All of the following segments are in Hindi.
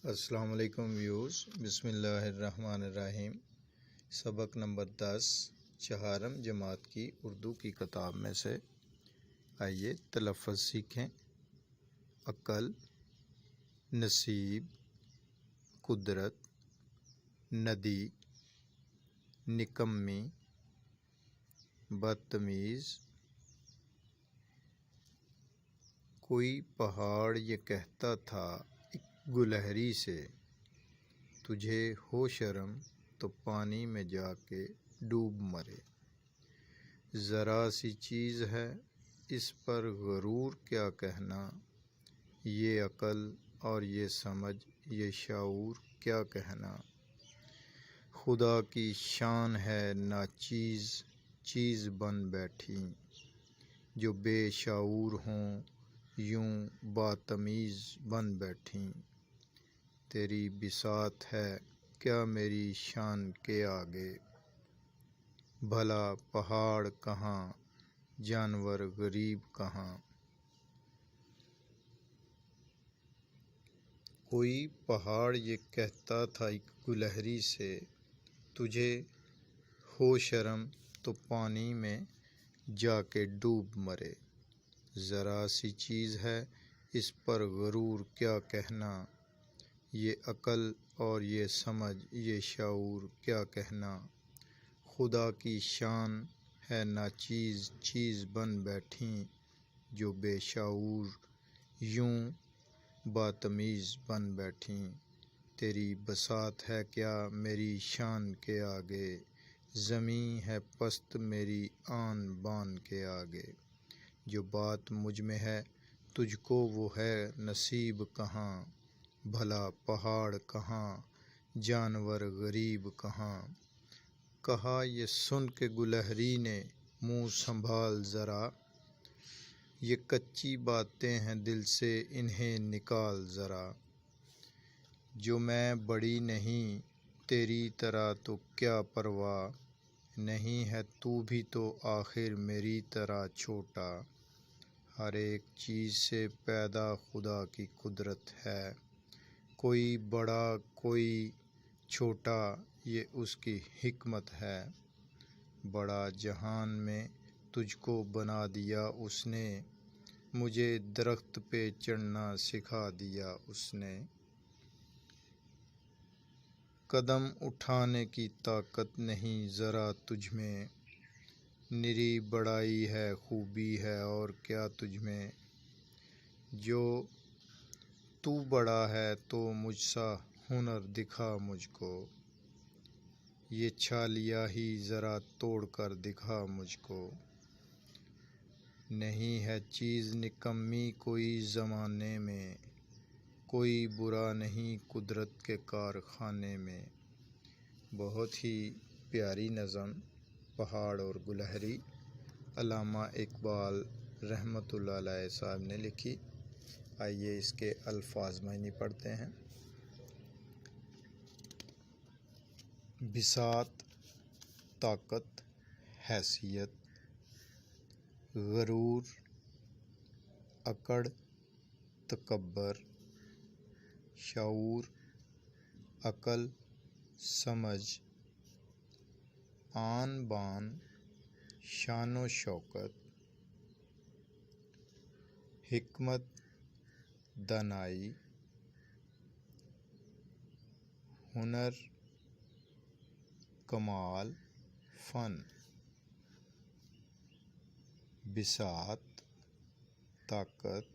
अस्सलाम वालेकुम व्यूज़। बिस्मिल्लाहिर्रहमानिर्रहीम। सबक नंबर 10 चहारम जमात की उर्दू की किताब में से आइए तलफ़्फ़ुज़ सीखें। अक़ल, नसीब, कुदरत, नदी, निकम्मी, बदतमीज़। कोई पहाड़ ये कहता था एक गुलहरी से, तुझे हो शर्म तो पानी में जाके डूब मरे। ज़रा सी चीज़ है इस पर गरूर क्या कहना, ये अक़ल और ये समझ ये शाऊर क्या कहना। खुदा की शान है नाचीज़ चीज़ बन बैठी, जो बेशऊर हों यूं बातमीज़ बन बैठी। तेरी बिसात है क्या मेरी शान के आगे, भला पहाड़ कहाँ जानवर गरीब कहाँ। कोई पहाड़ ये कहता था एक गुलहरी से, तुझे हो शर्म तो पानी में जाके डूब मरे। ज़रा सी चीज़ है इस पर गरूर क्या कहना, ये अक़ल और ये समझ ये शाऊर क्या कहना। खुदा की शान है नाचीज़ चीज़ बन बैठी, जो बेशऊर यूं बातमीज़ बन बैठी। तेरी बसात है क्या मेरी शान के आगे, ज़मीं है पस्त मेरी आन बान के आगे। जो बात मुझ में है तुझको वो है नसीब कहाँ, भला पहाड़ कहाँ जानवर गरीब कहाँ। कहा ये सुन के गुलहरी ने मुँह संभाल ज़रा, ये कच्ची बातें हैं दिल से इन्हें निकाल ज़रा। जो मैं बड़ी नहीं तेरी तरह तो क्या परवाह, नहीं है तू भी तो आखिर मेरी तरह छोटा। हर एक चीज़ से पैदा खुदा की कुदरत है, कोई बड़ा कोई छोटा ये उसकी हिकमत है। बड़ा जहान में तुझको बना दिया उसने, मुझे दरख्त पे चढ़ना सिखा दिया उसने। कदम उठाने की ताकत नहीं ज़रा तुझ में, निरी बड़ाई है खूबी है और क्या तुझ में। जो तू बड़ा है तो मुझसा हुनर दिखा मुझको, ये छालिया ही ज़रा तोड़ कर दिखा मुझको। नहीं है चीज़ निकम्मी कोई ज़माने में, कोई बुरा नहीं कुदरत के कारखाने में। बहुत ही प्यारी नज़म पहाड़ और गुलहरी अल्लामा इकबाल रहमतुल्लाह अलैह साहब ने लिखी। आइए इसके अल्फाज मायने पढ़ते हैं। बिसात ताकत, हैसियत, गरूर, अकड़, तकब्बर, शऊर, अक़ल, समझ, आन बान, शानो शौकत, हिकमत, दानाई, हुनर, कमाल, फ़न। बिसात ताकत,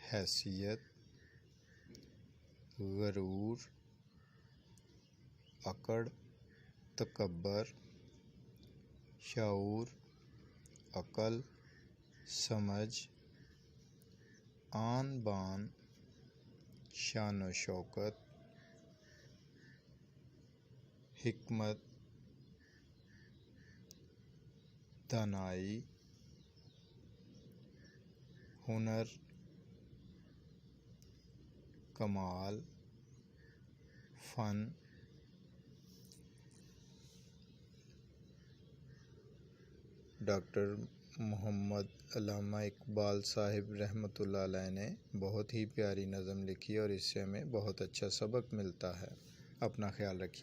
हैसियत, गरूर, अकड़, तकब्बर, शऊर, अक़ल, समझ, आन बान, शान शौकत, हिकमत, दानाई, हुनर, कमाल, फ़न। डॉक्टर मोहम्मद अल्लामा इकबाल साहिब रहमतुल्लाह अलैह ने बहुत ही प्यारी नज़म लिखी और इससे हमें बहुत अच्छा सबक मिलता है। अपना ख्याल रखिए।